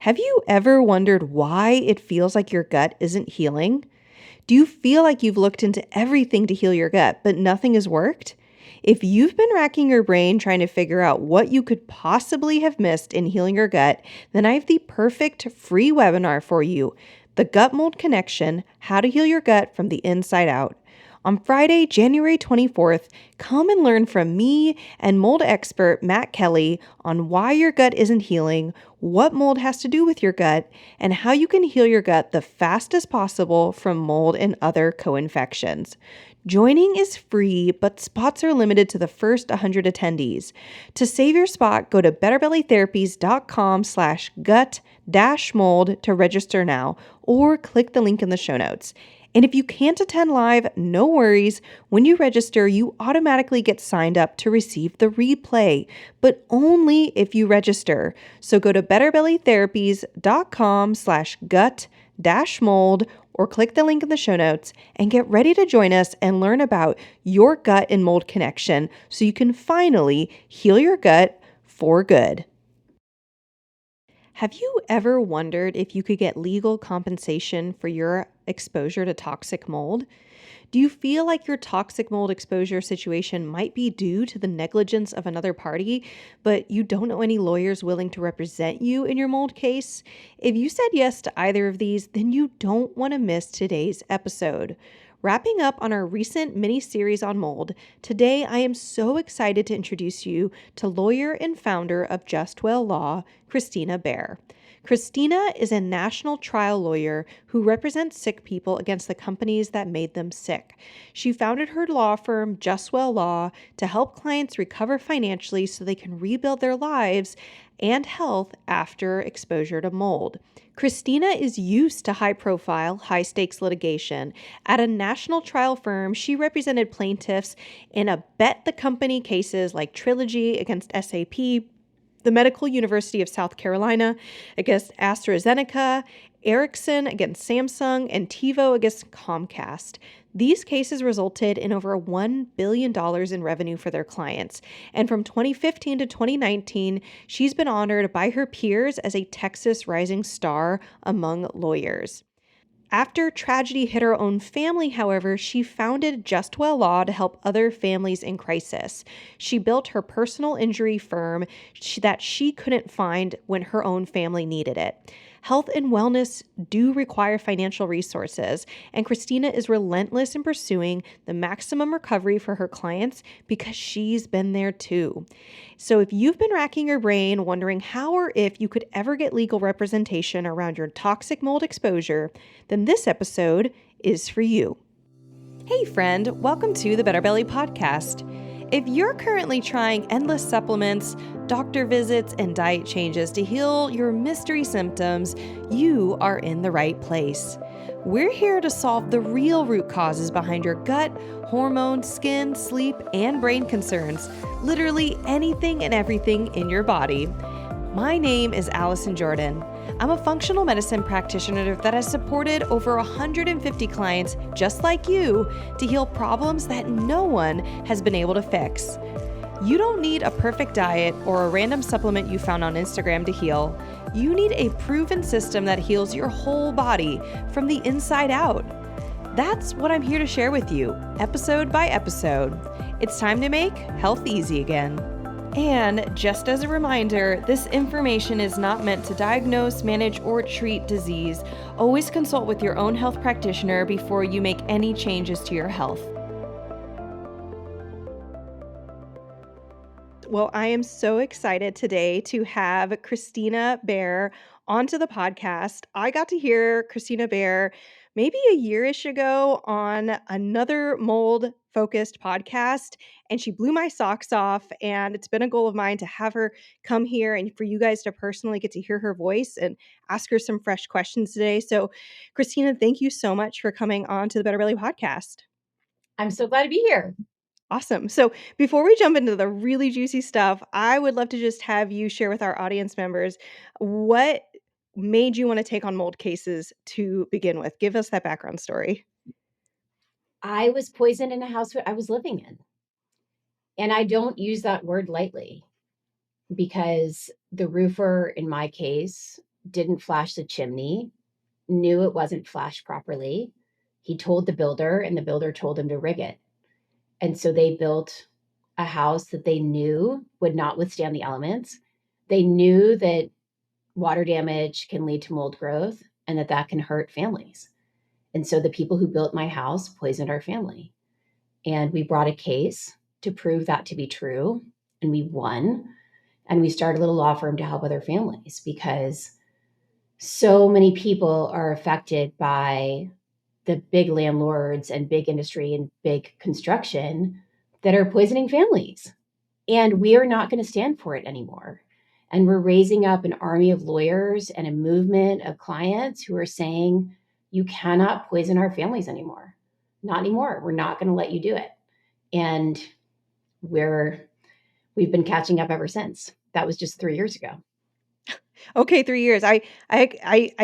Have you ever wondered why it feels like your gut isn't healing? Do you feel like you've looked into everything to heal your gut, but nothing has worked? If you've been racking your brain trying to figure out what you could possibly have missed in healing your gut, then I have the perfect free webinar for you, The Gut Mold Connection: How to Heal Your Gut from the Inside Out. On Friday, January 24th, come and learn from me and mold expert Matt Kelly on why your gut isn't healing, what mold has to do with your gut, and how you can heal your gut the fastest possible from mold and other co-infections. Joining is free, but spots are limited to the first 100 attendees. To save your spot, go to betterbellytherapies.com/gut-mold to register now, or click the link in the show notes. And if you can't attend live, no worries. When you register, you automatically get signed up to receive the replay, but only if you register. So go to betterbellytherapies.com/gut-mold or click the link in the show notes and get ready to join us and learn about your gut and mold connection so you can finally heal your gut for good. Have you ever wondered if you could get legal compensation for your exposure to toxic mold? Do you feel like your toxic mold exposure situation might be due to the negligence of another party, but you don't know any lawyers willing to represent you in your mold case? If you said yes to either of these, then you don't want to miss today's episode. Wrapping up on our recent mini-series on mold, today I am so excited to introduce you to lawyer and founder of JustWell Law, Kristina Baehr. Christina is a national trial lawyer who represents sick people against the companies that made them sick. She founded her law firm, JustWell Law, to help clients recover financially so they can rebuild their lives and health after exposure to mold. Christina is used to high-profile, high-stakes litigation. At a national trial firm, she represented plaintiffs in a bet the company cases like Trilogy against SAP, the Medical University of South Carolina against AstraZeneca, Ericsson against Samsung, and TiVo against Comcast. These cases resulted in over $1 billion in revenue for their clients. And from 2015 to 2019, she's been honored by her peers as a Texas Rising Star among lawyers. After tragedy hit her own family, however, she founded JustWell Law to help other families in crisis. She built her personal injury firm that she couldn't find when her own family needed it. Health and wellness do require financial resources, and Christina is relentless in pursuing the maximum recovery for her clients because she's been there too. So if you've been racking your brain wondering how or if you could ever get legal representation around your toxic mold exposure, then this episode is for you. Hey friend, welcome to the Better Belly podcast. If you're currently trying endless supplements, doctor visits, and diet changes to heal your mystery symptoms, you are in the right place. We're here to solve the real root causes behind your gut, hormones, skin, sleep, and brain concerns, literally anything and everything in your body. My name is Allison Jordan. I'm a functional medicine practitioner that has supported over 150 clients just like you to heal problems that no one has been able to fix. You don't need a perfect diet or a random supplement you found on Instagram to heal. You need a proven system that heals your whole body from the inside out. That's what I'm here to share with you, episode by episode. It's time to make health easy again. And just as a reminder, this information is not meant to diagnose, manage, or treat disease. Always consult with your own health practitioner before you make any changes to your health. Well, I am so excited today to have Kristina Baehr onto the podcast. I got to hear Kristina Baehr maybe a year-ish ago on another mold-focused podcast, and she blew my socks off, and it's been a goal of mine to have her come here and for you guys to personally get to hear her voice and ask her some fresh questions today. So, Kristina, thank you so much for coming on to the Better Belly podcast. I'm so glad to be here. Awesome. So before we jump into the really juicy stuff, I would love to just have you share with our audience members what made you want to take on mold cases to begin with. Give us that background story. I was poisoned in a house I was living in. And I don't use that word lightly because the roofer in my case didn't flash the chimney, knew it wasn't flashed properly. He told the builder, and the builder told him to rig it. And so they built a house that they knew would not withstand the elements. They knew that water damage can lead to mold growth and that that can hurt families. And so the people who built my house poisoned our family. And we brought a case to prove that to be true. And we won. And we started a little law firm to help other families because so many people are affected by the big landlords and big industry and big construction that are poisoning families. And we are not going to stand for it anymore. And we're raising up an army of lawyers and a movement of clients who are saying, you cannot poison our families anymore. Not anymore. We're not going to let you do it. And we've been catching up ever since. That was just 3 years ago. Okay, 3 years. I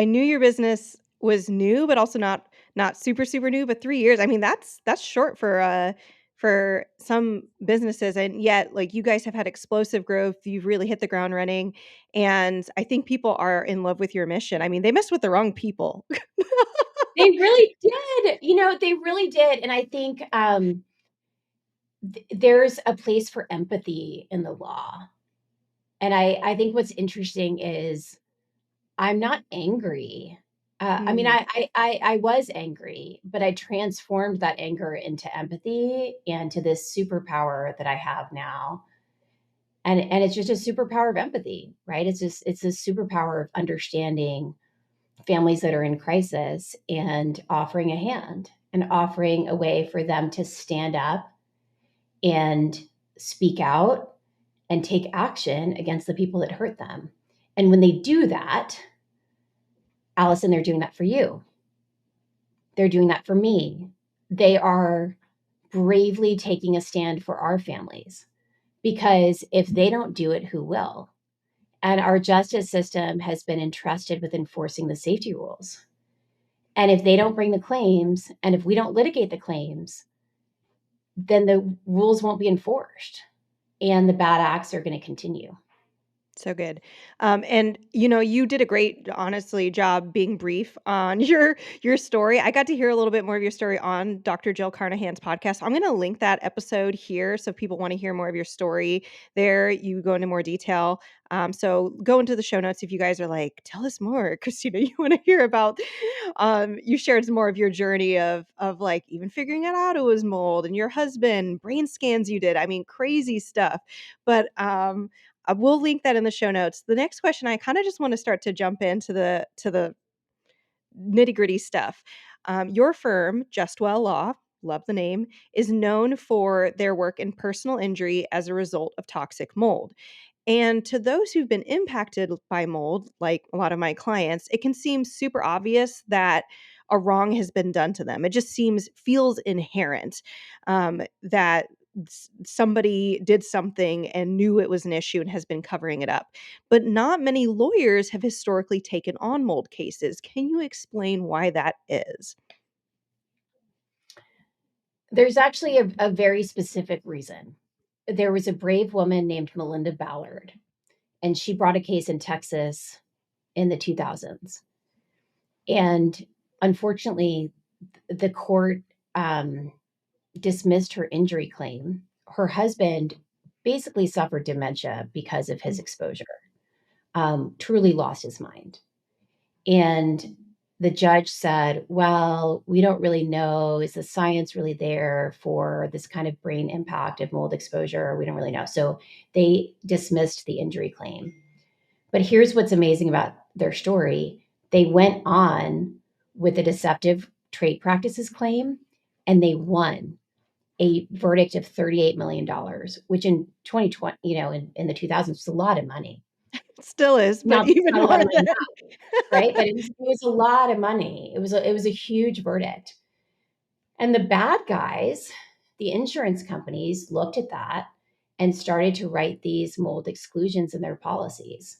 knew your business was new, but also not super, super new, but 3 years, I mean, that's short for some businesses, and yet, like, you guys have had explosive growth, you've really hit the ground running, and I think people are in love with your mission. I mean, they messed with the wrong people. They really did. They really did. And I think there's a place for empathy in the law. And I think what's interesting is I'm not angry. I mean, Mm, I was angry, but I transformed that anger into empathy and to this superpower that I have now. And it's just a superpower of empathy, right? It's a superpower of understanding families that are in crisis and offering a hand and offering a way for them to stand up and speak out and take action against the people that hurt them. And when they do that, Allison, they're doing that for you. They're doing that for me. They are bravely taking a stand for our families because if they don't do it, who will? And our justice system has been entrusted with enforcing the safety rules. And if they don't bring the claims and if we don't litigate the claims, then the rules won't be enforced and the bad acts are going to continue. so good. And you did a great, honestly, job being brief on your story. I got to hear a little bit more of your story on Dr. Jill Carnahan's podcast. I'm going to link that episode here, so if people want to hear more of your story. There, you go into more detail. So go into the show notes if you guys are like, tell us more, Christina. You want to hear about. You shared some more of your journey of like even figuring out it was mold and your husband brain scans you did. I mean, crazy stuff. But we'll link that in the show notes. The next question, I kind of just want to start to jump into the nitty gritty stuff. Your firm, JustWell Law, love the name, is known for their work in personal injury as a result of toxic mold. And to those who've been impacted by mold, like a lot of my clients, it can seem super obvious that a wrong has been done to them. It just feels inherent that somebody did something and knew it was an issue and has been covering it up. But not many lawyers have historically taken on mold cases. Can you explain why that is? There's actually a very specific reason. There was a brave woman named Melinda Ballard, and she brought a case in Texas in the 2000s. And unfortunately, the court dismissed her injury claim. Her husband basically suffered dementia because of his exposure, truly lost his mind. And the judge said, well, we don't really know. Is the science really there for this kind of brain impact of mold exposure? We don't really know. So they dismissed the injury claim. But here's what's amazing about their story. They went on with a deceptive trade practices claim and they won a verdict of $38 million, which in 2020, in the 2000s was a lot of money. Still is, but Not, it's even not a more lot of money than. now, right? But it was a lot of money. It was a huge verdict. And the bad guys, the insurance companies, looked at that and started to write these mold exclusions in their policies.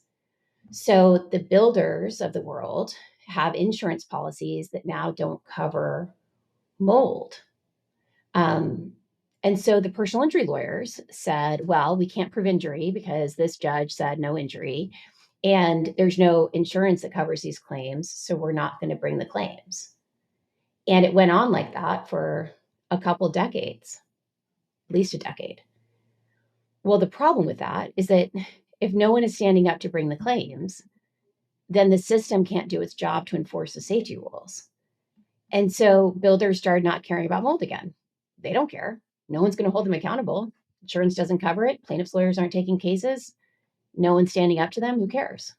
So the builders of the world have insurance policies that now don't cover mold. And so the personal injury lawyers said, well, we can't prove injury because this judge said no injury. and there's no insurance that covers these claims, so we're not going to bring the claims. And it went on like that for a couple decades, at least a decade. Well, the problem with that is that if no one is standing up to bring the claims, then the system can't do its job to enforce the safety rules. And so builders started not caring about mold again. They don't care. No one's going to hold them accountable. Insurance doesn't cover it. Plaintiffs' lawyers aren't taking cases. No one's standing up to them. Who cares?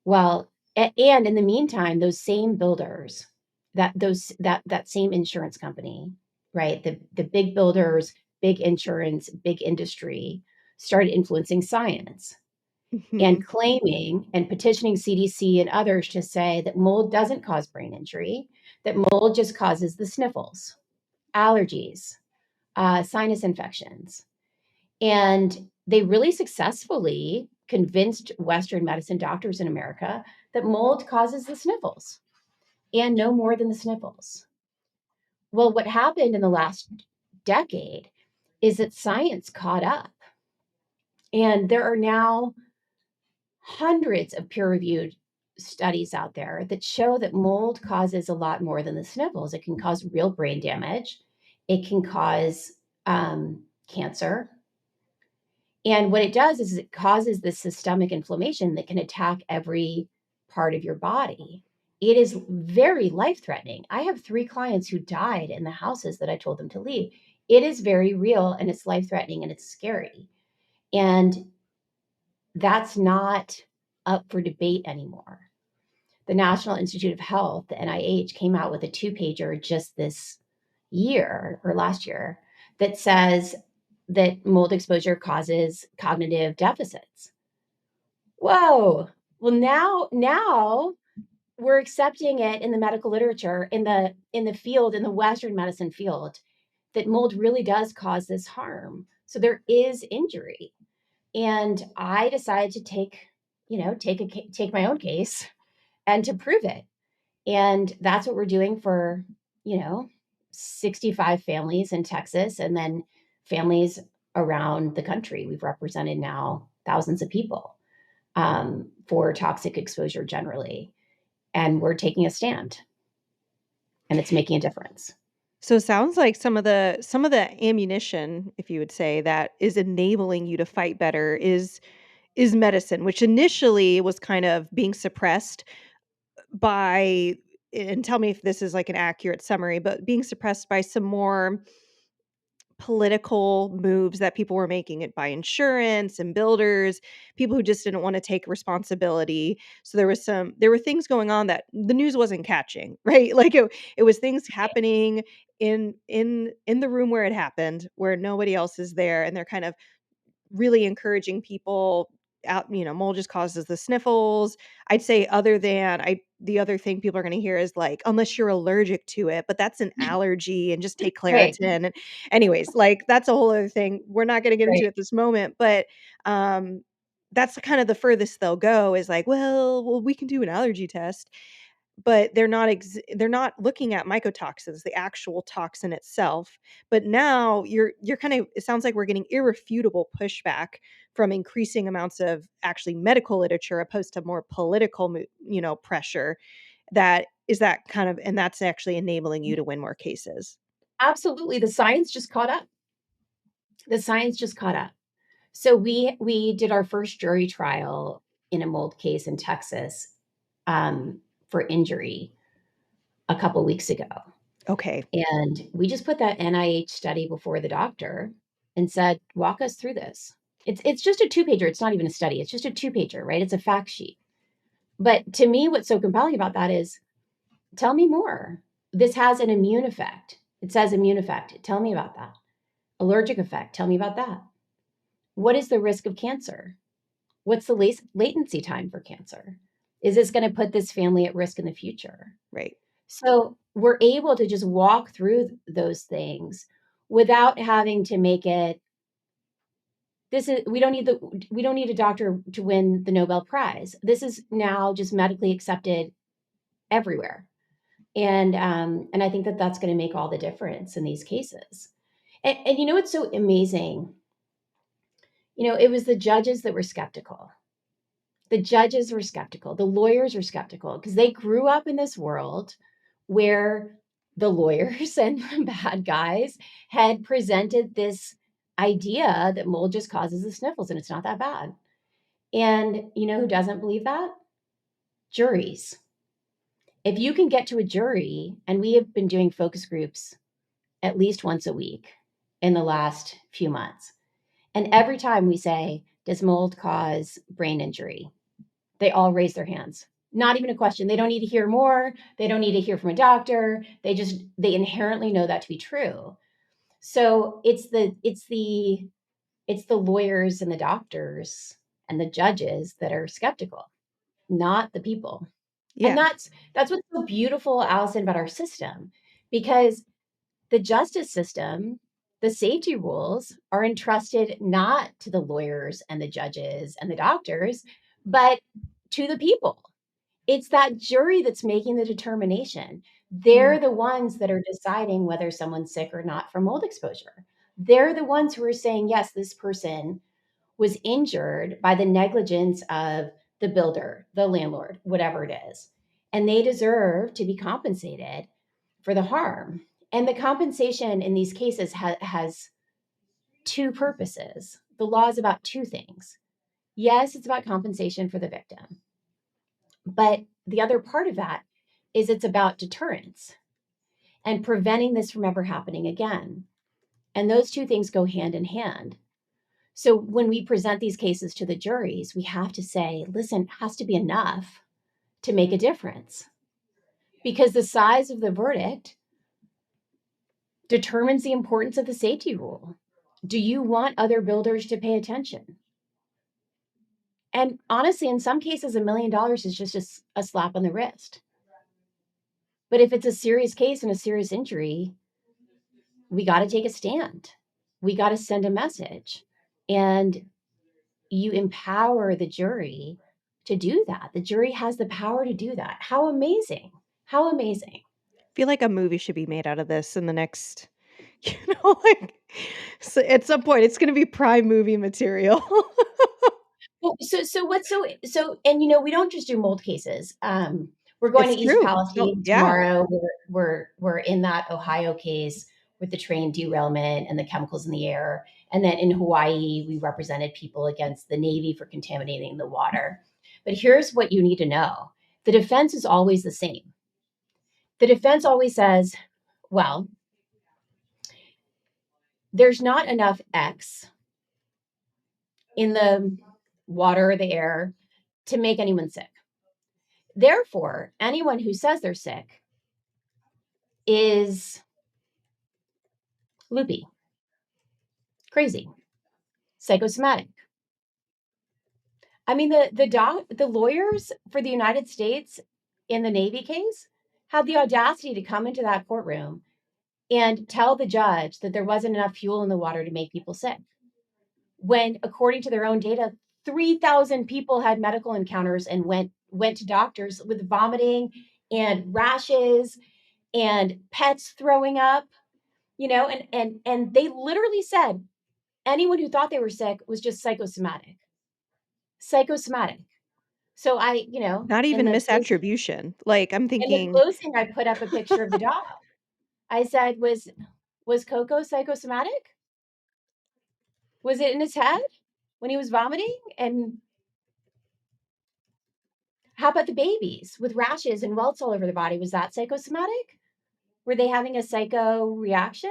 Well, and in the meantime, those same builders, that same insurance company, right? The big builders, big insurance, big industry started influencing science and claiming and petitioning CDC and others to say that mold doesn't cause brain injury, that mold just causes the sniffles, allergies, sinus infections. And they really successfully convinced Western medicine doctors in America that mold causes the sniffles and no more than the sniffles. Well, what happened in the last decade is that science caught up. And there are now hundreds of peer-reviewed studies out there that show that mold causes a lot more than the sniffles. It can cause real brain damage. It can cause cancer. And what it does is it causes this systemic inflammation that can attack every part of your body. It is very life-threatening. I have 3 clients who died in the houses that I told them to leave. It is very real and it's life-threatening and it's scary. And that's not up for debate anymore. The National Institute of Health, the NIH, came out with a 2-pager just this year or last year that says that mold exposure causes cognitive deficits. Whoa. Well, now we're accepting it in the medical literature, in the field, in the Western medicine field, that mold really does cause this harm. So there is injury. And I decided to take my own case and to prove it. And that's what we're doing for, 65 families in Texas and then families around the country. We've represented now thousands of people for toxic exposure generally. And we're taking a stand and it's making a difference. So it sounds like some of the ammunition, if you would say, that is enabling you to fight better is medicine, which initially was kind of being suppressed by, and tell me if this is like an accurate summary, but being suppressed by some more political moves that people were making it by insurance and builders, people who just didn't want to take responsibility. So there were things going on that the news wasn't catching, right? Like it was things happening in the room where it happened, where nobody else is there, and they're kind of really encouraging people out, mold just causes the sniffles. I'd say the other thing people are going to hear is like, unless you're allergic to it, but that's an allergy and just take Right, Claritin. And anyways, like that's a whole other thing. We're not going to get into right. at this moment, but that's kind of the furthest they'll go is like, well, we can do an allergy test, but they're not looking at mycotoxins, the actual toxin itself. But now you're kind of, it sounds like we're getting irrefutable pushback from increasing amounts of actually medical literature opposed to more political pressure. That kind of, and that's actually enabling you to win more cases. Absolutely. The science just caught up. The science just caught up. So we did our first jury trial in a mold case in Texas for injury a couple weeks ago. Okay. And we just put that NIH study before the doctor and said, walk us through this. It's just a 2-pager. It's not even a study. It's just a 2-pager, right? It's a fact sheet. But to me, what's so compelling about that is tell me more. This has an immune effect. It says immune effect. Tell me about that. Allergic effect. Tell me about that. What is the risk of cancer? What's the latency time for cancer? Is this going to put this family at risk in the future? Right. So we're able to just walk through those things without having to make it we don't need a doctor to win the Nobel Prize. This is now just medically accepted everywhere. And I think that that's going to make all the difference in these cases. And it's so amazing. It was the judges that were skeptical. The judges were skeptical. The lawyers were skeptical because they grew up in this world where the lawyers and the bad guys had presented this idea that mold just causes the sniffles and it's not that bad. And you know who doesn't believe that? Juries. If you can get to a jury, and we have been doing focus groups at least once a week in the last few months. And every time we say, does mold cause brain injury? They all raise their hands. Not even a question. They don't need to hear more. They don't need to hear from a doctor. They inherently know that to be true. So it's the lawyers and the doctors and the judges that are skeptical, not the people. And Yeah. that's what's so beautiful, Allison, about our system, because the justice system, the safety rules are entrusted not to the lawyers and the judges and the doctors, but to the people. It's that jury that's making the determination. They're the ones that are deciding whether someone's sick or not from mold exposure. They're the ones who are saying, yes, this person was injured by the negligence of the builder, the landlord, whatever it is. And they deserve to be compensated for the harm. And the compensation in these cases has two purposes. The law is about two things. Yes, it's about compensation for the victim, but the other part of that is it's about deterrence and preventing this from ever happening again. And those two things go hand in hand. So when we present these cases to the juries, we have to say, listen, it has to be enough to make a difference because the size of the verdict determines the importance of the safety rule. Do you want other builders to pay attention? And honestly, in some cases, $1 million is just a slap on the wrist. But if it's a serious case and a serious injury, we got to take a stand. We got to send a message. And you empower the jury to do that. The jury has the power to do that. How amazing. How amazing. I feel like a movie should be made out of this in the next, like, so at some point it's going to be prime movie material. Well, and we don't just do mold cases. We're going to It's East true. No, Palestine yeah. tomorrow. We're in that Ohio case with the train derailment and the chemicals in the air. And then in Hawaii, we represented people against the Navy for contaminating the water. But here's what you need to know. The defense is always the same. The defense always says, well, there's not enough X in the water or the air to make anyone sick. Therefore, anyone who says they're sick is loopy, crazy, psychosomatic. I mean, the lawyers for the United States in the Navy case had the audacity to come into that courtroom and tell the judge that there wasn't enough fuel in the water to make people sick. When, according to their own data, 3,000 people had medical encounters and went to doctors with vomiting and rashes and pets throwing up, and they literally said anyone who thought they were sick was just psychosomatic. Psychosomatic. So Not in even the misattribution. Like, I'm in the thinking, closing, I put up a picture of the dog. I said, was Coco psychosomatic? Was it in his head when he was vomiting? And how about the babies with rashes and welts all over their body? Was that psychosomatic? Were they having a psycho reaction?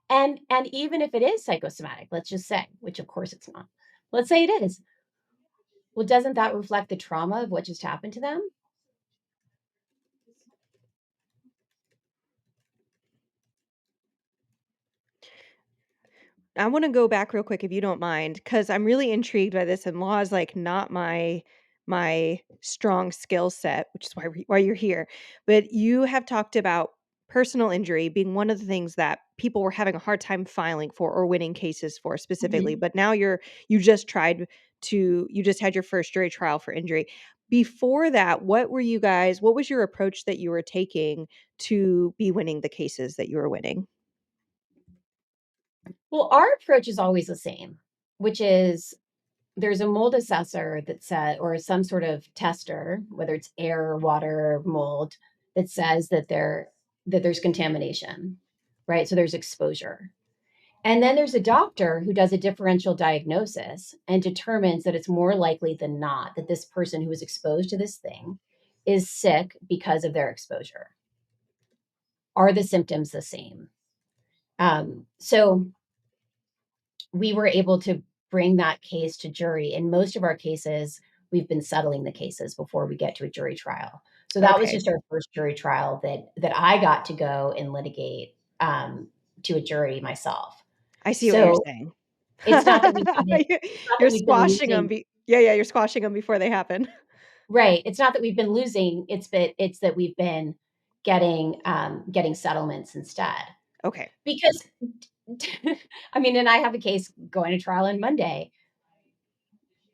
And even if it is psychosomatic, let's just say, which of course it's not. Let's say it is. Well, doesn't that reflect the trauma of what just happened to them? I want to go back real quick if you don't mind, because I'm really intrigued by this, and law is like not my strong skill set, which is why you're here. But you have talked about personal injury being one of the things that people were having a hard time filing for or winning cases for specifically. Mhm. But now you just had your first jury trial for injury. Before that, what was your approach that you were taking to be winning the cases that you were winning? Well, our approach is always the same, which is there's a mold assessor that said, or some sort of tester, whether it's air or water or mold, that says that there's contamination, right? So there's exposure. And then there's a doctor who does a differential diagnosis and determines that it's more likely than not that this person who was exposed to this thing is sick because of their exposure. Are the symptoms the same? So we were able to bring that case to jury. In most of our cases, we've been settling the cases before we get to a jury trial. So that was Okay. just our first jury trial that I got to go and litigate to a jury myself. I see what you're So saying. it's not that we've been it's not that You're we've been squashing losing. them. Yeah, you're squashing them before they happen. Right. It's not that we've been losing. It's that we've been getting settlements instead. Okay. Because I mean, and I have a case going to trial on Monday.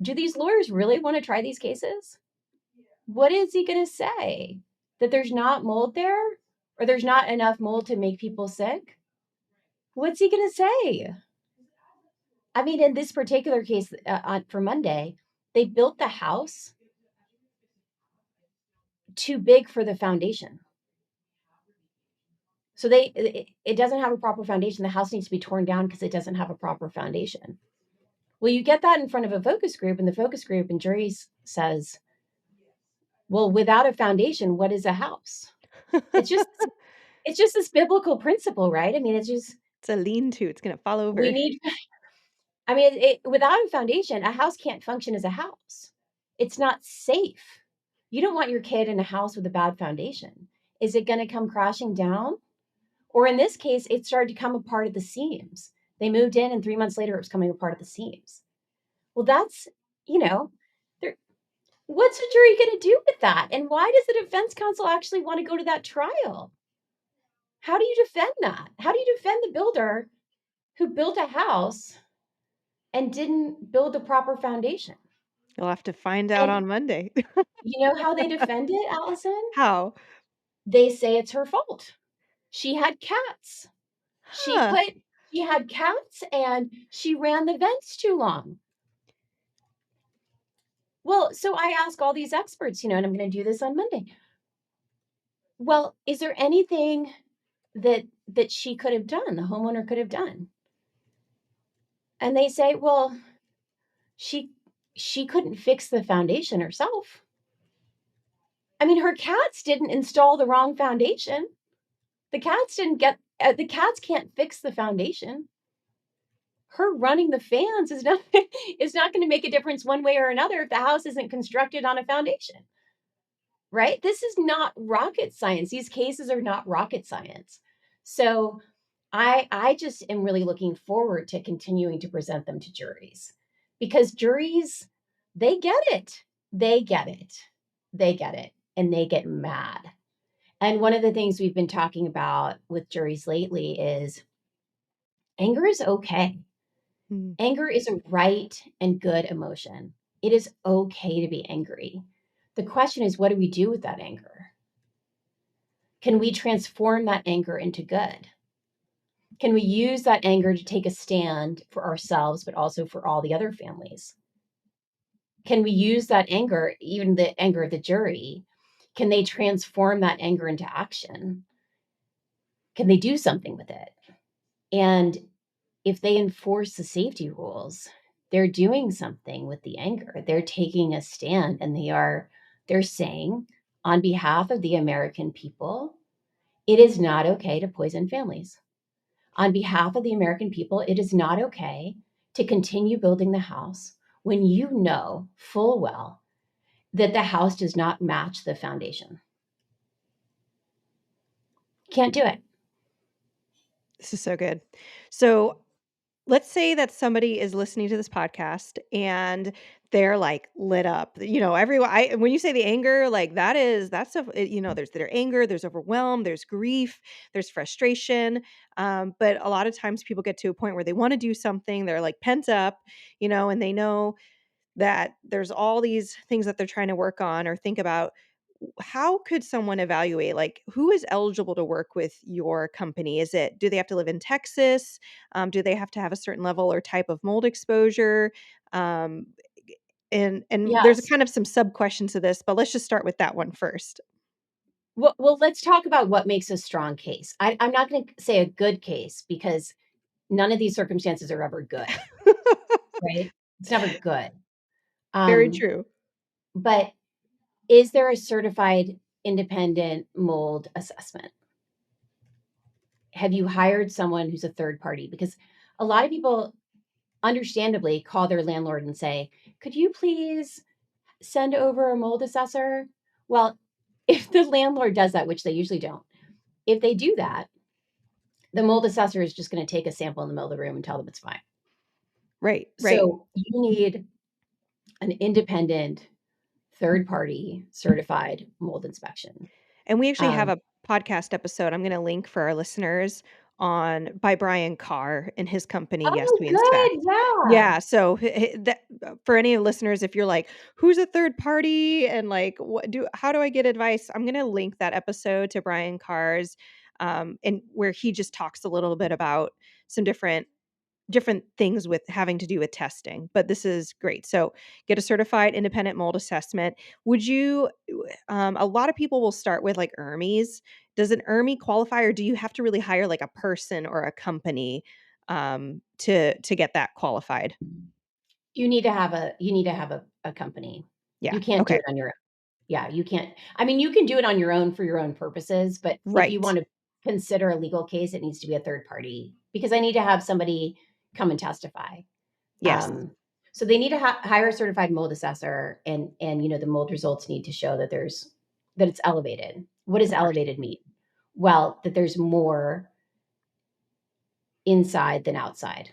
Do these lawyers really want to try these cases? What is he going to say? That there's not mold there? Or there's not enough mold to make people sick? What's he going to say? I mean, in this particular case for Monday, they built the house too big for the foundation. So it doesn't have a proper foundation. The house needs to be torn down because it doesn't have a proper foundation. Well, you get that in front of a focus group, and the focus group and jury says, well, without a foundation, what is a house? It's just this biblical principle, right? I mean, it's just It's a lean-to. It's gonna fall we over. need. I mean, without a foundation, a house can't function as a house. It's not safe. You don't want your kid in a house with a bad foundation. Is it going to come crashing down? Or in this case, it started to come apart at the seams. They moved in, and 3 months later, it was coming apart at the seams. Well, that's, you know, there, what's a jury going to do with that? And why does the defense counsel actually want to go to that trial? How do you defend that? How do you defend the builder who built a house and didn't build the proper foundation? You'll have to find out And on Monday. you know how they defend it, Allison? How? They say it's her fault. She had cats. She Huh. put she had cats and she ran the vents too long. Well, so I ask all these experts, and I'm going to do this on Monday. Well, is there anything that she could have done, the homeowner could have done? And they say, well, she couldn't fix the foundation herself. I mean, her cats didn't install the wrong foundation. The cats didn't get the cats can't fix the foundation. Her running the fans is not is not going to make a difference one way or another if the house isn't constructed on a foundation. Right? This is not rocket science. These cases are not rocket science. So I just am really looking forward to continuing to present them to juries, because juries, they get it. They get it. They get it. And they get mad. And one of the things we've been talking about with juries lately is anger is okay. Hmm. Anger is a right and good emotion. It is okay to be angry. The question is, what do we do with that anger? Can we transform that anger into good? Can we use that anger to take a stand for ourselves, but also for all the other families? Can we use that anger, even the anger of the jury? Can they transform that anger into action? Can they do something with it? And if they enforce the safety rules, they're doing something with the anger. They're taking a stand, and they're saying, on behalf of the American people, it is not okay to poison families. On behalf of the American people, it is not okay to continue building the house when you know full well that the house does not match the foundation. Can't do it. This is so good. So let's say that somebody is listening to this podcast and they're like lit up. Everyone. When you say the anger, like that's there's their anger, there's overwhelm, there's grief, there's frustration. But a lot of times people get to a point where they want to do something. They're like pent up, and they know that there's all these things that they're trying to work on or think about. How could someone evaluate, like, who is eligible to work with your company? Do they have to live in Texas? Do they have to have a certain level or type of mold exposure? And there's Yes. kind of some sub questions to this, but let's just start with that one first. Well, let's talk about what makes a strong case. I'm not going to say a good case because none of these circumstances are ever good, right? It's never good. Very Um, true. but is there a certified independent mold assessment? Have you hired someone who's a third party? Because a lot of people understandably call their landlord and say, could you please send over a mold assessor? Well, if the landlord does that, which they usually don't, if they do that, the mold assessor is just going to take a sample in the middle of the room and tell them it's fine. Right, right. So you need an independent, third party certified mold inspection. And we actually have Um, a podcast episode I'm gonna link for our listeners on by Brian Carr and his company, Yes, oh, We Inspect. good. Yeah. Yeah, so that for any listeners, if you're like, "Who's a third party?" and like, how do I get advice?" I'm gonna link that episode to Brian Carr's, and where he just talks a little bit about some different things with having to do with testing, but this is great. So, get a certified independent mold assessment. Would you a lot of people will start with like ERMIs. Does an ERMI qualify, or do you have to really hire like a person or a company to get that qualified? You need to have a company. Yeah. You can't do Okay. it on your own. Yeah, you can't. I mean, you can do it on your own for your own purposes, but if you Right. want to consider a legal case, it needs to be a third party because I need to have somebody come and testify. Yes. Um, so they need to hire a certified mold assessor, and the mold results need to show that it's elevated. What does Of course. elevated mean? Well, that there's more inside than outside.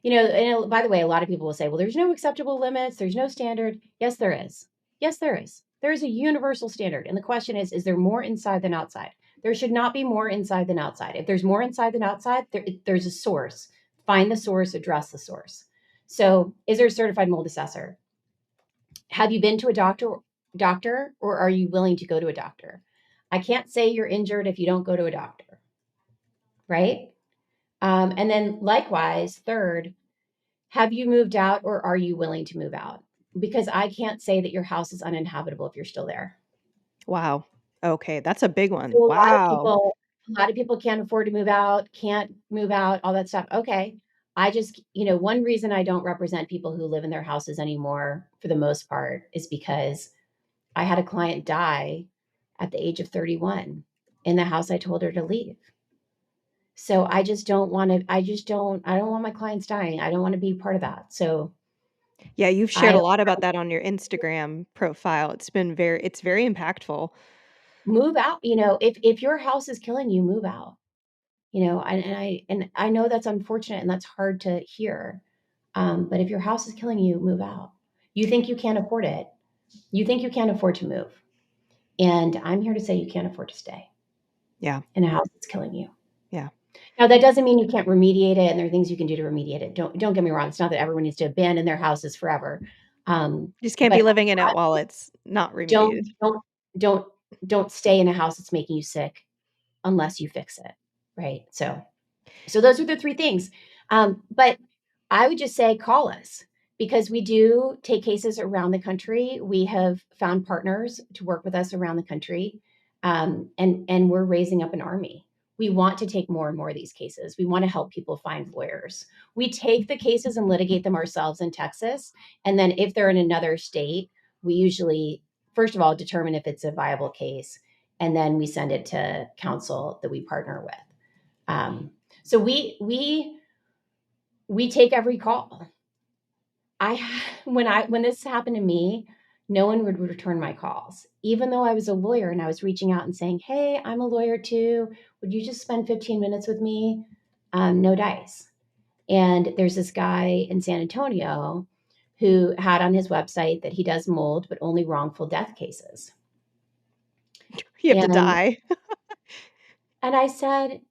And by the way, a lot of people will say, well, there's no acceptable limits, there's no standard. Yes, there is. Yes, there is. There is a universal standard. And the question is there more inside than outside? There should not be more inside than outside. If there's more inside than outside, there's a source. Find the source, address the source. So, is there a certified mold assessor? Have you been to a doctor, or are you willing to go to a doctor? I can't say you're injured if you don't go to a doctor, right? And then likewise, third, have you moved out or are you willing to move out? Because I can't say that your house is uninhabitable if you're still there. Wow. Okay, that's a big So one. Wow. a lot of people can't afford to move out, can't move out, all that stuff. Okay. I just, one reason I don't represent people who live in their houses anymore for the most part is because I had a client die at the age of 31 in the house I told her to leave. So I just don't want to, I don't want my clients dying. I don't want to be part of that. So Yeah, you've shared I a lot about that on your Instagram profile. It's very impactful. move out. If your house is killing you, move out. And I know that's unfortunate and that's hard to hear. But if your house is killing you, move out. You think you can't afford it. You think you can't afford to move. And I'm here to say you can't afford to stay Yeah. in a house that's killing you. Yeah. Now that doesn't mean you can't remediate it, and there are things you can do to remediate it. Don't get me wrong. It's not that everyone needs to abandon their houses forever. Just can't be But living in it while it's not remediated. don't don't stay in a house that's making you sick unless you fix it. Right. So those are the three things. But I would just say call us because we do take cases around the country. We have found partners to work with us around the country, and we're raising up an army. We want to take more and more of these cases. We want to help people find lawyers. We take the cases and litigate them ourselves in Texas, and then if they're in another state, we usually first of all determine if it's a viable case, and then we send it to counsel that we partner with. So we take every call. When this happened to me, no one would return my calls, even though I was a lawyer and I was reaching out and saying, "Hey, I'm a lawyer too. Would you just spend 15 minutes with me?" No dice. And there's this guy in San Antonio who had on his website that he does mold, but only wrongful death cases. You have to And die. and I said,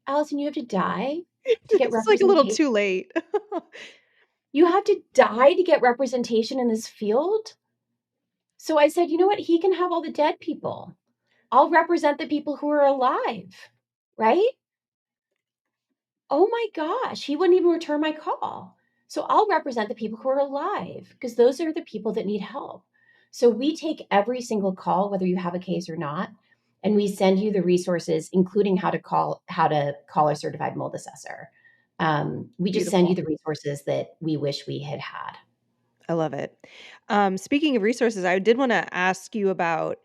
Allison, you have to die to get It's like a little representation. too late. You have to die to get representation in this field? So I said, you know what? He can have all the dead people. I'll represent the people who are alive, right? Oh my gosh, he wouldn't even return my call. So I'll represent the people who are alive because those are the people that need help. So we take every single call, whether you have a case or not, and we send you the resources, including how to call a certified mold assessor. We just send you Beautiful. the resources that we wish we had had. I love it. Speaking of resources, I did want to ask you about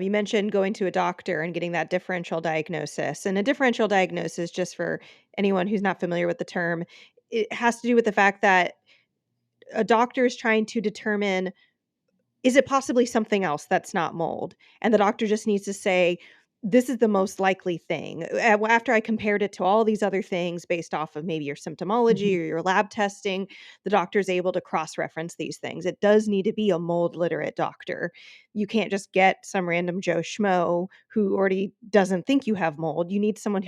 you mentioned going to a doctor and getting that differential diagnosis. And a differential diagnosis, just for anyone who's not familiar with the term, it has to do with the fact that a doctor is trying to determine, is it possibly something else that's not mold? And the doctor just needs to say, this is the most likely thing. After I compared it to all these other things based off of maybe your symptomology Mhm. or your lab testing, the doctor is able to cross reference these things. It does need to be a mold literate doctor. You can't just get some random Joe Schmo who already doesn't think you have mold. You need someone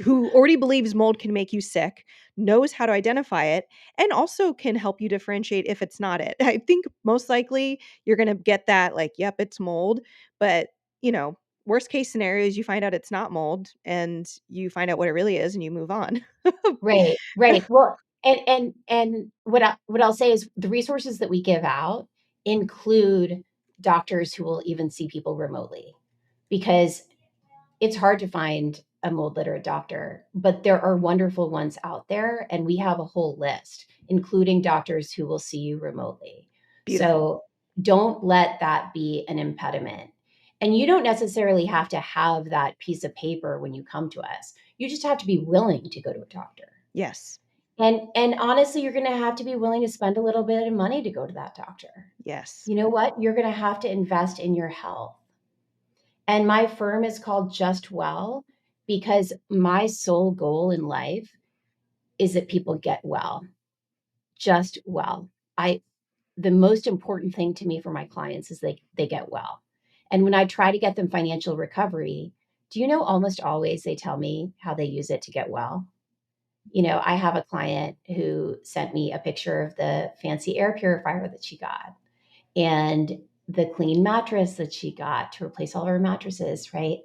who already believes mold can make you sick, knows how to identify it, and also can help you differentiate if it's not it. I think most likely you're going to get that, like, yep, it's mold. But, you know, worst case scenario is you find out it's not mold and you find out what it really is and you move on. Right, right. Well, and what I'll say is the resources that we give out include doctors who will even see people remotely because it's hard to find a mold literate doctor, but there are wonderful ones out there. And we have a whole list, including doctors who will see you remotely. Beautiful. So don't let that be an impediment. And you don't necessarily have to have that piece of paper when you come to us. You just have to be willing to go to a doctor. Yes. And honestly, you're going to have to be willing to spend a little bit of money to go to that doctor. Yes. You know what? You're going to have to invest in your health. And my firm is called JustWell because my sole goal in life is that people get well, just well. I The most important thing to me for my clients is they get well. And when I try to get them financial recovery, do you know almost always they tell me how they use it to get well? I have a client who sent me a picture of the fancy air purifier that she got and the clean mattress that she got to replace all of her mattresses, right?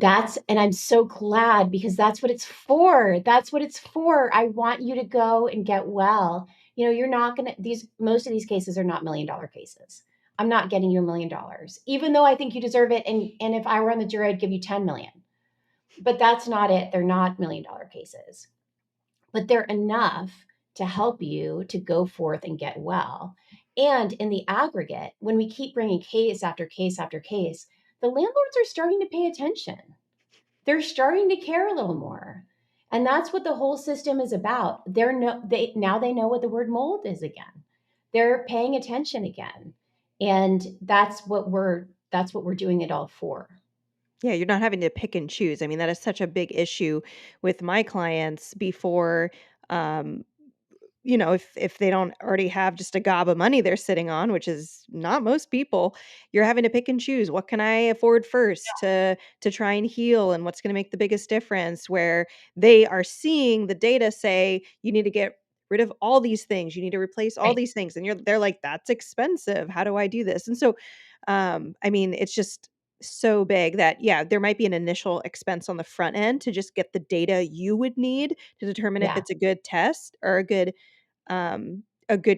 And I'm so glad because that's what it's for. That's what it's for. I want you to go and get well. You're not going to, most of these cases are not $1 million cases. I'm not getting you $1 million, even though I think you deserve it. And if I were on the jury, I'd give you 10 million. But that's not it. They're not $1 million cases, but they're enough to help you to go forth and get well. And in the aggregate, when we keep bringing case after case after case, the landlords are starting to pay attention. They're starting to care a little more. And that's what the whole system is about. Now they know what the word mold is again. They're paying attention again. And that's what we're doing it all for. Yeah, you're not having to pick and choose. I mean, that is such a big issue with my clients before um if they don't already have just a gob of money they're sitting on, which is not most people, you're having to pick and choose. What can I afford first to try and heal, and what's going to make the biggest difference? Where they are seeing the data say you need to get rid of all these things, you need to replace all Right. these things, and they're like, that's expensive. How do I do this? And so, I mean, it's just so big that yeah, there might be an initial expense on the front end to just get the data you would need to determine if Yeah. it's a good test or a good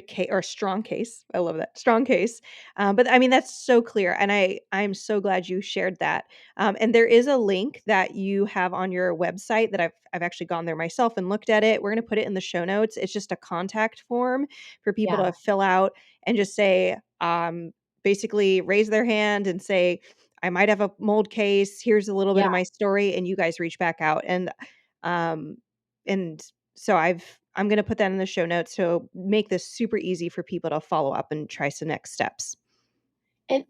case or a strong case. I love that strong case. But I mean, that's so clear, and I'm so glad you shared that. And there is a link that you have on your website that I've actually gone there myself and looked at it. We're going to put it in the show notes. It's just a contact form for people Yeah. to fill out and just say, basically raise their hand and say, I might have a mold case. Here's a little bit Yeah. of my story, and you guys reach back out. Um, and so I'm going to put that in the show notes to make this super easy for people to follow up and try some next steps. And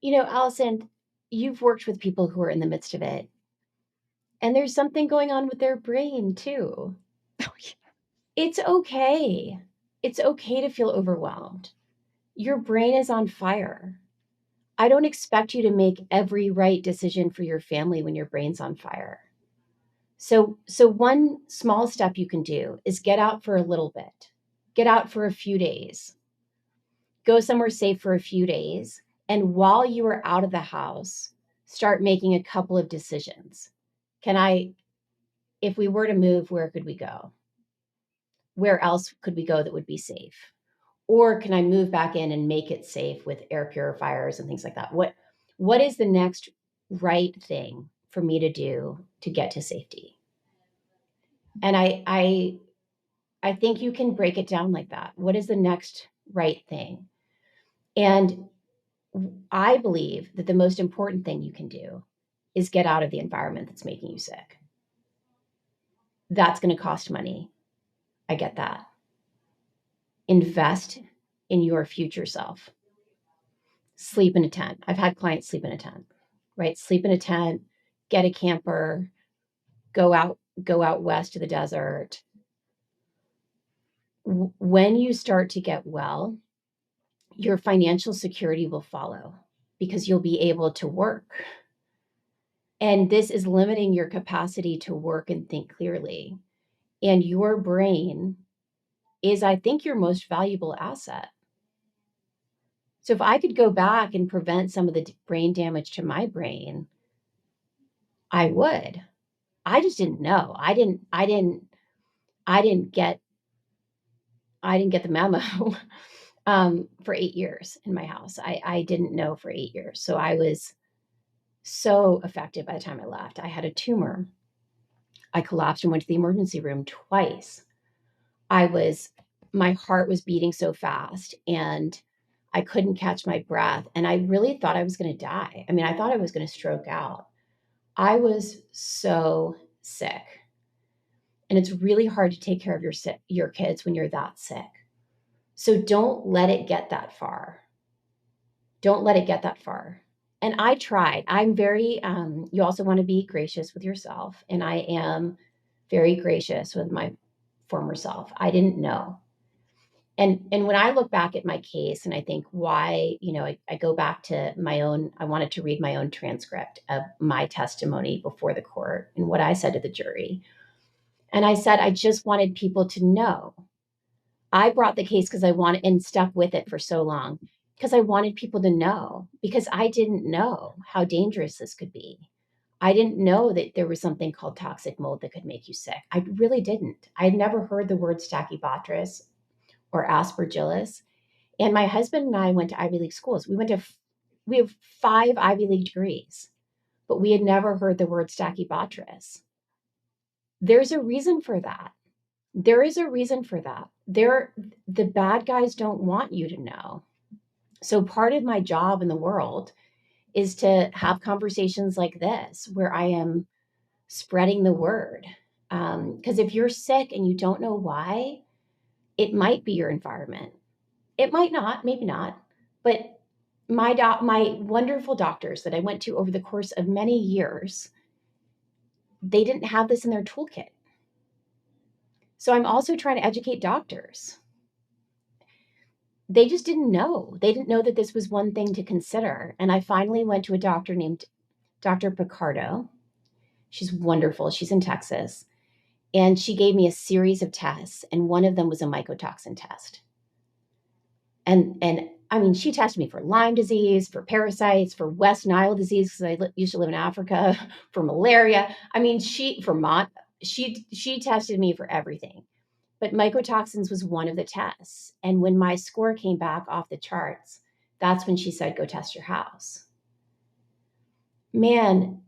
Allison, you've worked with people who are in the midst of it, and there's something going on with their brain too. Oh, yeah. It's okay. It's okay to feel overwhelmed. Your brain is on fire. I don't expect you to make every right decision for your family when your brain's on fire. So one small step you can do is get out for a little bit. Get out for a few days. Go somewhere safe for a few days. And while you are out of the house, start making a couple of decisions. Can I, if we were to move, where could we go? where else could we go that would be safe? Or can I move back in and make it safe with air purifiers and things like that? What is the next right thing for me to do to get to safety? And I think you can break it down like that. What is the next right thing? And I believe that the most important thing you can do is get out of the environment that's making you sick. That's going to cost money. I get that. Invest in your future self. Sleep in a tent. I've had clients sleep in a tent, right? Sleep in a tent, get a camper, go out west to the desert. When you start to get well, your financial security will follow because you'll be able to work. And this is limiting your capacity to work and think clearly. And your brain is, I think, your most valuable asset. So if I could go back and prevent some of the brain damage to my brain, I would. I just didn't know. I didn't get the memo for 8 years in my house. I didn't know for 8 years. So I was so affected by the time I left. I had a tumor. I collapsed and went to the emergency room twice. My heart was beating so fast and I couldn't catch my breath. And I really thought I was going to die. I mean, I thought I was going to stroke out. I was so sick. And it's really hard to take care of your kids when you're that sick. So don't let it get that far. Don't let it get that far. And I tried. I'm very, you also want to be gracious with yourself. And I am very gracious with my former self. I didn't know. And when I look back at my case and I think why, I go back to I wanted to read my own transcript of my testimony before the court and what I said to the jury. And I said, I just wanted people to know. I brought the case because I wanted and stuck with it for so long because I wanted people to know, because I didn't know how dangerous this could be. I didn't know that there was something called toxic mold that could make you sick. I really didn't. I'd never heard the word Stachybotrys or Aspergillus. And my husband and I went to Ivy League schools. We have 5 Ivy League degrees, but we had never heard the word Stachybotrys. There's a reason for that. There is a reason for that. The bad guys don't want you to know. So part of my job in the world is to have conversations like this where I am spreading the word. Because if you're sick and you don't know why, it might be your environment. It might not, maybe not. But my wonderful doctors that I went to over the course of many years, they didn't have this in their toolkit. So I'm also trying to educate doctors. They just didn't know. They didn't know that this was one thing to consider. And I finally went to a doctor named Dr. Picardo. She's wonderful. She's in Texas. And she gave me a series of tests, and one of them was a mycotoxin test. And I mean, she tested me for Lyme disease, for parasites, for West Nile disease, because I used to live in Africa, for malaria. I mean, she tested me for everything. But mycotoxins was one of the tests. And when my score came back off the charts, that's when she said, go test your house. Man,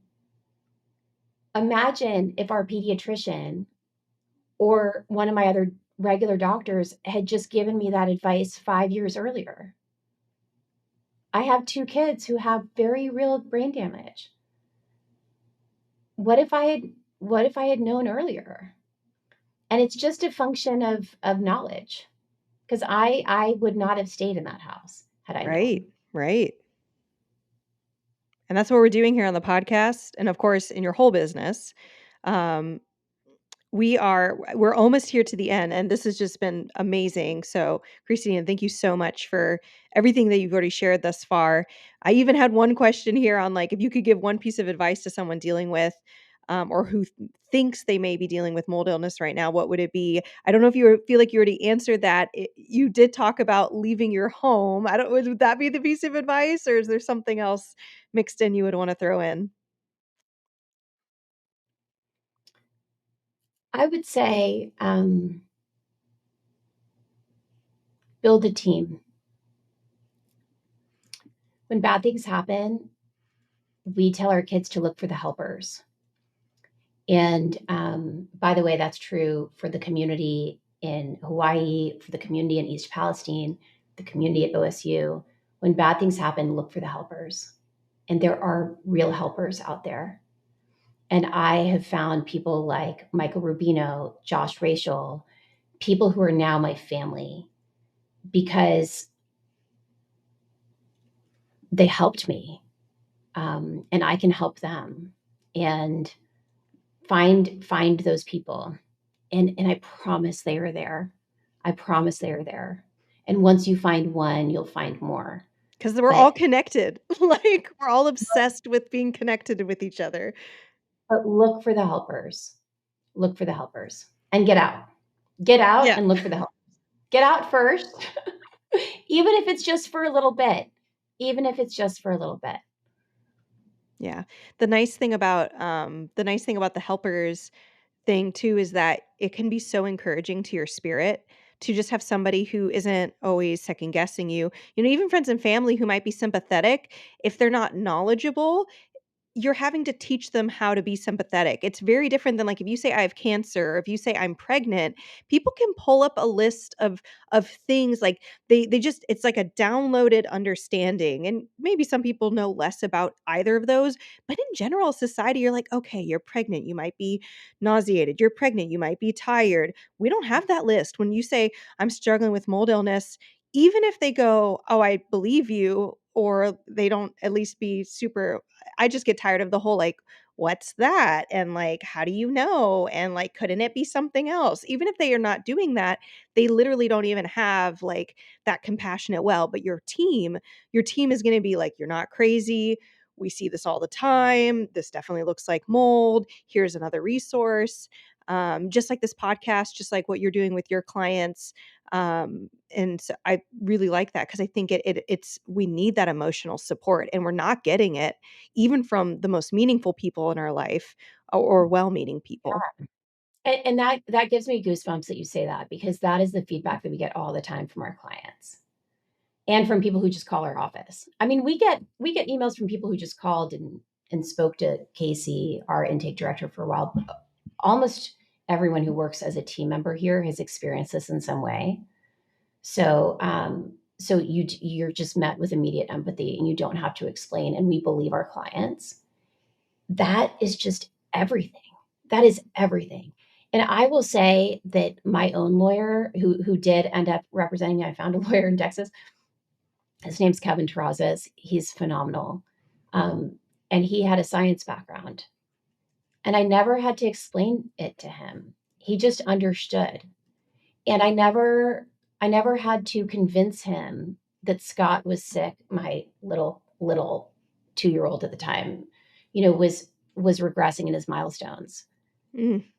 imagine if our pediatrician or one of my other regular doctors had just given me that advice 5 years earlier. I have 2 kids who have very real brain damage. What if I had known earlier? And it's just a function of knowledge, because I would not have stayed in that house had I known. Right. And that's what we're doing here on the podcast, and of course in your whole business. Um, we're almost here to the end, and this has just been amazing. So, Christina, thank you so much for everything that you've already shared thus far. I even had one question here on, like, if you could give one piece of advice to someone dealing with or who thinks they may be dealing with mold illness right now, what would it be? I don't know if feel like you already answered that. You did talk about leaving your home. I don't Would that be the piece of advice, or is there something else mixed in you would want to throw in? I would say Build a team. When bad things happen, we tell our kids to look for the helpers. And by the way, that's true for the community in Hawaii, for the community in East Palestine, the community at OSU. When bad things happen, look for the helpers. And there are real helpers out there. And I have found people like Michael Rubino, Josh Rachel, people who are now my family because they helped me, and I can help them. And find those people, and I promise they are there. I promise they are there. And once you find one, you'll find more. Because we're all But connected. Like, we're all obsessed with being connected with each other. but look for the helpers. Look for the helpers and get out. Get out Yeah. and look for the helpers. Get out first, even if it's just for a little bit. Even if it's just for a little bit. Yeah. The nice thing about the helpers thing too is that it can be so encouraging to your spirit to just have somebody who isn't always second guessing you. You know, even friends and family who might be sympathetic, if they're not knowledgeable, you're having to teach them how to be sympathetic. It's very different than, like, if you say I have cancer or if you say I'm pregnant, people can pull up a list of things, like they just, it's like a downloaded understanding. And maybe some people know less about either of those, but in general society you're like, okay, you're pregnant, you might be nauseated, you're pregnant, you might be tired. We don't have that list. When you say I'm struggling with mold illness, even if they go, "Oh, I believe you," or they don't at least be super, I just get tired of the whole, like, "What's that?" And, like, "How do you know?" And, like, "Couldn't it be something else?" Even if they are not doing that, they literally don't even have, like, that compassionate well. But your team is gonna be like, "You're not crazy. We see this all the time. This definitely looks like mold. Here's another resource." Just like this podcast, just like what you're doing with your clients. And so I really like that because I think it's we need that emotional support, and we're not getting it even from the most meaningful people in our life, or well-meaning people. And that gives me goosebumps that you say that, because that is the feedback that we get all the time from our clients and from people who just call our office. I mean, we get emails from people who just called and spoke to Casey, our intake director, for a while. Almost everyone who works as a team member here has experienced this in some way. So you're just met with immediate empathy, and you don't have to explain. And we believe our clients. That is just everything. That is everything. And I will say that my own lawyer, who did end up representing me, I found a lawyer in Texas. His name's Kevin Terrazas. He's phenomenal, and he had a science background, and I never had to explain it to him. He just understood. And I never had to convince him that Scott was sick. My little 2-year-old at the time, was regressing in his milestones.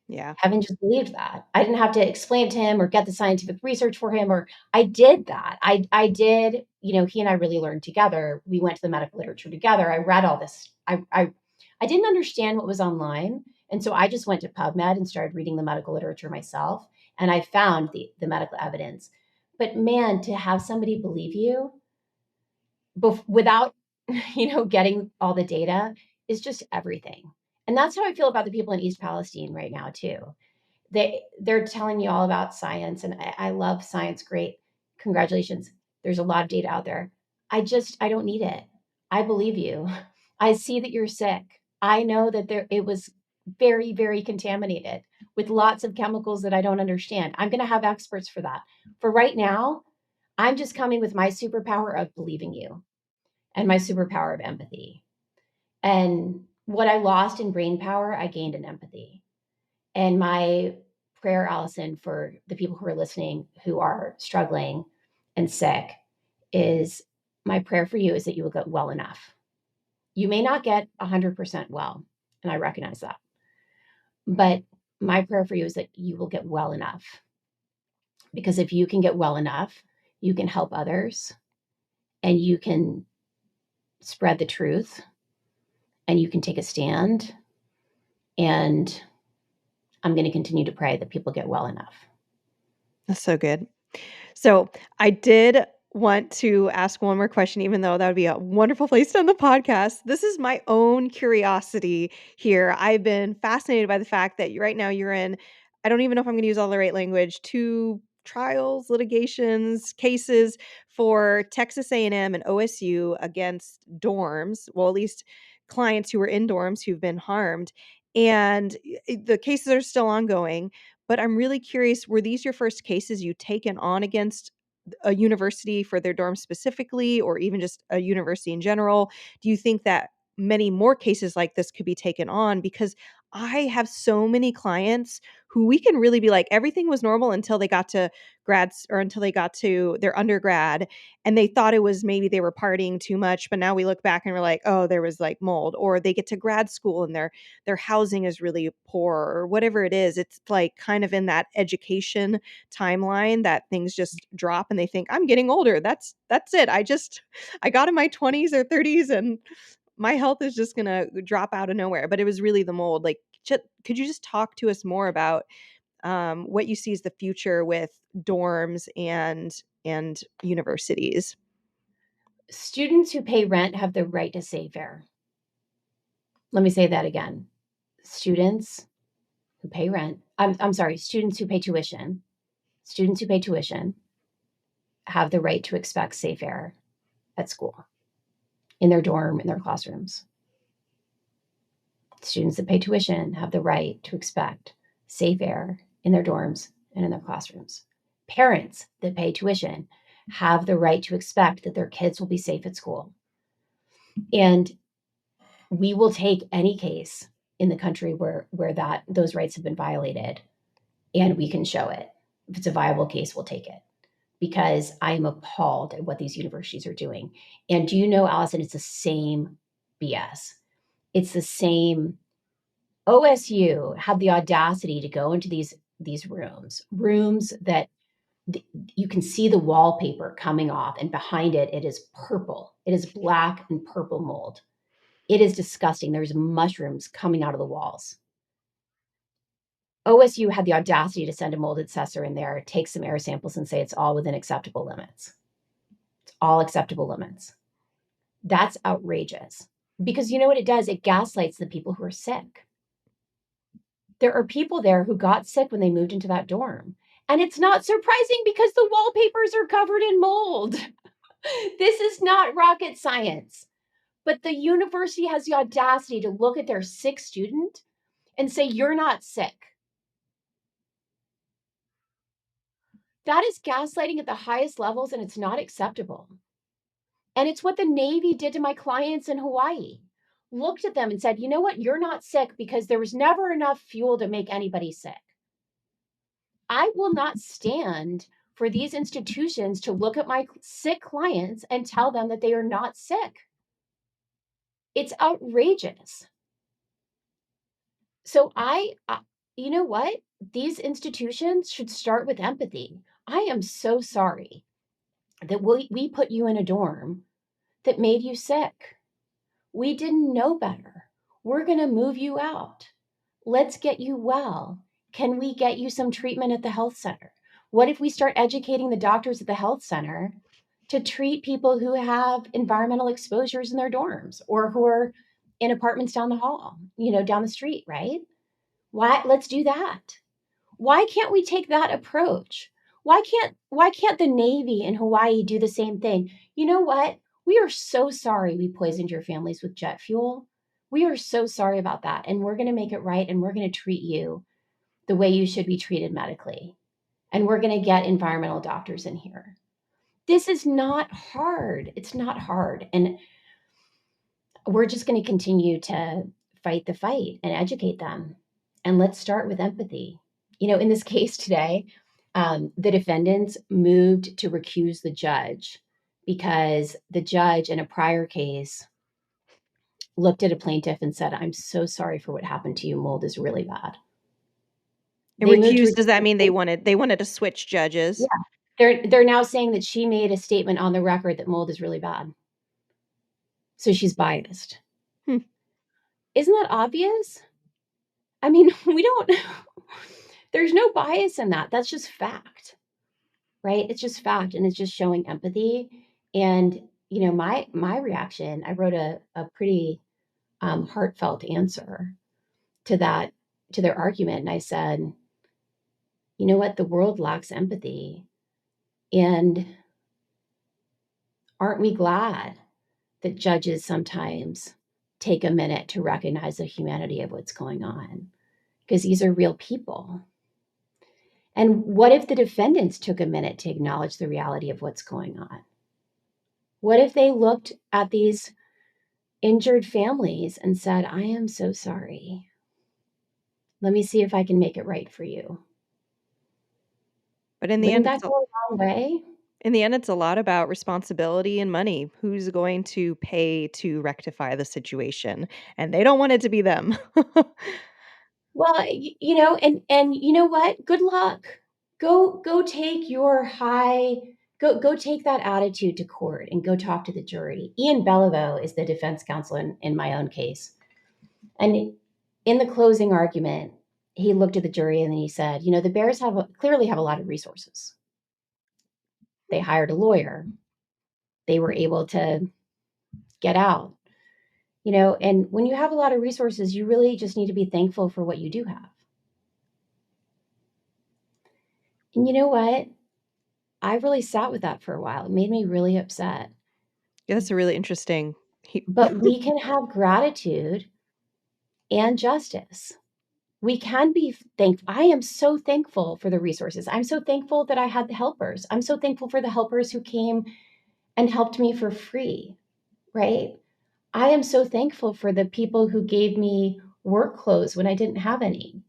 Yeah. Kevin just believed that. I didn't have to explain it to him or get the scientific research for him, or I did that. I did, he and I really learned together. We went to the medical literature together. I read all this. I didn't understand what was online. And so I just went to PubMed and started reading the medical literature myself. And I found the medical evidence. But man, to have somebody believe you without, getting all the data is just everything. And that's how I feel about the people in East Palestine right now too. They're telling you all about science, and I love science. Great. Congratulations. There's a lot of data out there. I don't need it. I believe you. I see that you're sick. I know that it was very, very contaminated with lots of chemicals that I don't understand. I'm going to have experts for that. For right now, I'm just coming with my superpower of believing you and my superpower of empathy. And what I lost in brain power, I gained in empathy. And my prayer, Allison, for the people who are listening who are struggling and sick, is my prayer for you is that you will get well enough. You may not get 100% well, and I recognize that. But my prayer for you is that you will get well enough. Because if you can get well enough, you can help others, and you can spread the truth, and you can take a stand. And I'm going to continue to pray that people get well enough. That's so good. So I did want to ask one more question, even though that would be a wonderful place to end the podcast. This is my own curiosity here. I've been fascinated by the fact that right now you're in, I don't even know if I'm going to use all the right language, two trials, litigations, cases for Texas A&M and OSU against dorms, well, at least clients who were in dorms who've been harmed. And the cases are still ongoing. But I'm really curious, were these your first cases you taken on against a university for their dorm specifically, or even just a university in general? Do you think that many more cases like this could be taken on? Because I have so many clients who we can really be like, everything was normal until they got to grads or until they got to their undergrad and they thought it was maybe they were partying too much. But now we look back and we're like, oh, there was like mold, or they get to grad school and their housing is really poor or whatever it is. It's like kind of in that education timeline that things just drop and they think I'm getting older. That's it. I got in my 20s or 30s and my health is just going to drop out of nowhere. But it was really the mold. Like could you just talk to us more about what you see as the future with dorms and universities? Students who pay rent have the right to save fare. Let me say that again. Students who pay rent, I'm sorry, students who pay tuition, students who pay tuition have the right to expect safe air at school, in their dorm, in their classrooms. Students that pay tuition have the right to expect safe air in their dorms and in their classrooms. Parents that pay tuition have the right to expect that their kids will be safe at school. And we will take any case in the country where those rights have been violated, and we can show it. If it's a viable case, we'll take it, because I am appalled at what these universities are doing. And do you know, Allison, it's the same BS. It's the same. OSU had the audacity to go into these rooms that you can see the wallpaper coming off, and behind it, it is purple. It is black and purple mold. It is disgusting. There's mushrooms coming out of the walls. OSU had the audacity to send a mold assessor in there, take some air samples, and say it's all within acceptable limits. It's all acceptable limits. That's outrageous. Because you know what it does? It gaslights the people who are sick. There are people there who got sick when they moved into that dorm. And it's not surprising because the wallpapers are covered in mold. This is not rocket science. But the university has the audacity to look at their sick student and say, you're not sick. That is gaslighting at the highest levels, and it's not acceptable. And it's what the Navy did to my clients in Hawaii. Looked at them and said, you know what? You're not sick because there was never enough fuel to make anybody sick. I will not stand for these institutions to look at my sick clients and tell them that they are not sick. It's outrageous. So you know what? These institutions should start with empathy. I am so sorry that we put you in a dorm that made you sick. We didn't know better. We're going to move you out. Let's get you well. Can we get you some treatment at the health center? What if we start educating the doctors at the health center to treat people who have environmental exposures in their dorms or who are in apartments down the hall, down the street, right? Why? Let's do that. Why can't we take that approach? Why can't the Navy in Hawaii do the same thing? You know what? We are so sorry we poisoned your families with jet fuel. We are so sorry about that. And we're going to make it right. And we're going to treat you the way you should be treated medically. And we're going to get environmental doctors in here. This is not hard. It's not hard. And we're just going to continue to fight the fight and educate them. And let's start with empathy. In this case today, the defendants moved to recuse the judge because the judge in a prior case looked at a plaintiff and said, I'm so sorry for what happened to you. Mold is really bad. And recused, does that mean they wanted to switch judges? Yeah. They're now saying that she made a statement on the record that mold is really bad. So she's biased. Isn't that obvious? I mean, there's no bias in that. That's just fact. right? It's just fact, and it's just showing empathy. And my reaction, I wrote a pretty heartfelt answer to that, to their argument, and I said, you know what, the world lacks empathy, and aren't we glad that judges sometimes take a minute to recognize the humanity of what's going on? Because these are real people. And what if the defendants took a minute to acknowledge the reality of what's going on? What if they looked at these injured families and said, I am so sorry. Let me see if I can make it right for you. But in the Wouldn't end, that go a long way? it's a lot about responsibility and money. Who's going to pay to rectify the situation? And they don't want it to be them. Well, and you know what? Good luck. Go take your high go take that attitude to court and go talk to the jury. Ian Beliveau is the defense counsel in my own case. And in the closing argument, he looked at the jury and then he said, the Baers clearly have a lot of resources. They hired a lawyer. They were able to get out. And when you have a lot of resources, you really just need to be thankful for what you do have. And you know what? I really sat with that for a while. It made me really upset. Yeah, that's a really interesting. But we can have gratitude and justice. We can be thankful. I am so thankful for the resources. I'm so thankful that I had the helpers. I'm so thankful for the helpers who came and helped me for free, right? I am so thankful for the people who gave me work clothes when I didn't have any,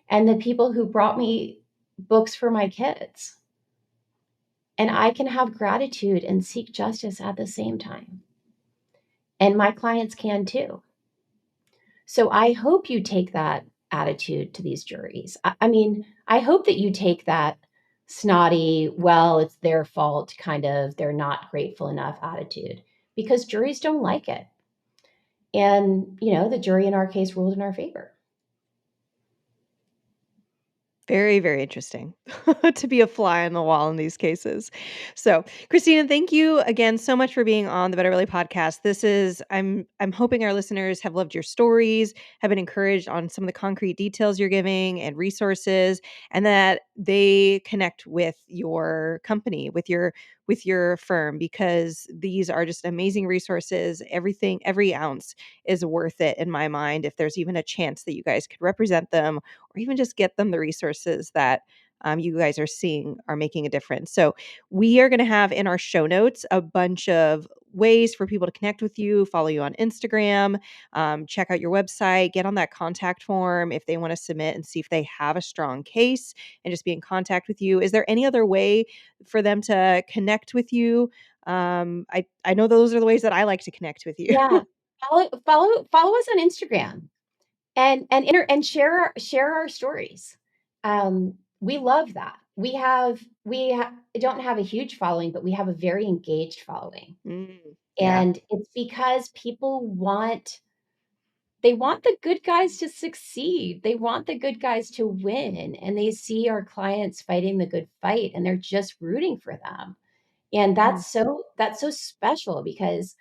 and the people who brought me books for my kids. And I can have gratitude and seek justice at the same time. And my clients can too. So I hope you take that attitude to these juries. I mean, I hope that you take that snotty, well, it's their fault, kind of, they're not grateful enough attitude, because juries don't like it. And, the jury in our case ruled in our favor. Very, very interesting to be a fly on the wall in these cases. So, Christina, thank you again so much for being on the Better Really podcast. I'm hoping our listeners have loved your stories, have been encouraged on some of the concrete details you're giving and resources, and that they connect with your company, with your firm, because these are just amazing resources. Every ounce is worth it in my mind. If there's even a chance that you guys could represent them, or even just get them the resources that you guys are seeing are making a difference. So we are going to have in our show notes a bunch of ways for people to connect with you, follow you on Instagram, check out your website, get on that contact form if they want to submit and see if they have a strong case and just be in contact with you. Is there any other way for them to connect with you? I know those are the ways that I like to connect with you. Yeah. Follow us on Instagram and share our stories. We love that. We don't have a huge following, but we have a very engaged following. Yeah. And it's because people they want the good guys to succeed. They want the good guys to win, and they see our clients fighting the good fight, and they're just rooting for them. And Yeah. that's so special, because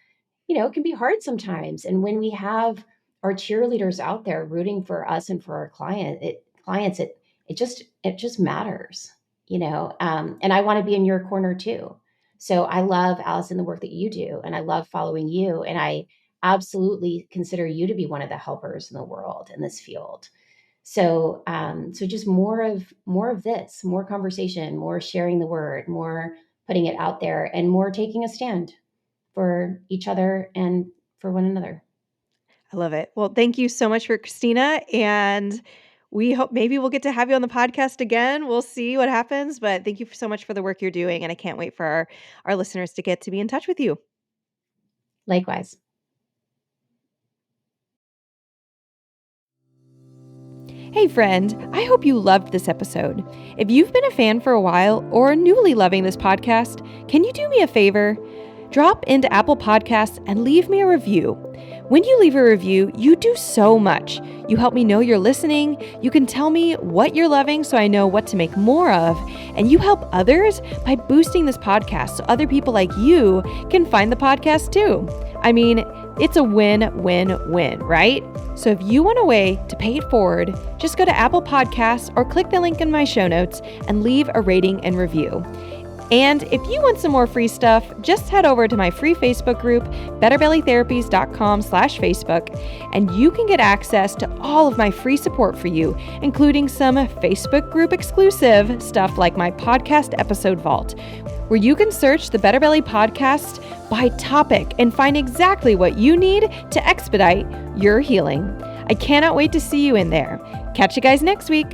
it can be hard sometimes. And when we have our cheerleaders out there rooting for us and for our clients, it just matters, and I want to be in your corner too. So I love, Allison, the work that you do, and I love following you. And I absolutely consider you to be one of the helpers in the world in this field. So, so just more of this, more conversation, more sharing the word, more putting it out there, and more taking a stand for each other and for one another. I love it. Well, thank you so much for Christina. And we hope maybe we'll get to have you on the podcast again. We'll see what happens. But thank you so much for the work you're doing. And I can't wait for our listeners to get to be in touch with you. Likewise. Hey, friend, I hope you loved this episode. If you've been a fan for a while or newly loving this podcast, can you do me a favor? drop into Apple Podcasts and leave me a review. When you leave a review, you do so much. You help me know you're listening, you can tell me what you're loving so I know what to make more of, and you help others by boosting this podcast so other people like you can find the podcast too. I mean, it's a win-win-win, right? So if you want a way to pay it forward, just go to Apple Podcasts or click the link in my show notes and leave a rating and review. And if you want some more free stuff, just head over to my free Facebook group, betterbellytherapies.com/Facebook, and you can get access to all of my free support for you, including some Facebook group exclusive stuff like my podcast episode vault, where you can search the Better Belly podcast by topic and find exactly what you need to expedite your healing. I cannot wait to see you in there. Catch you guys next week.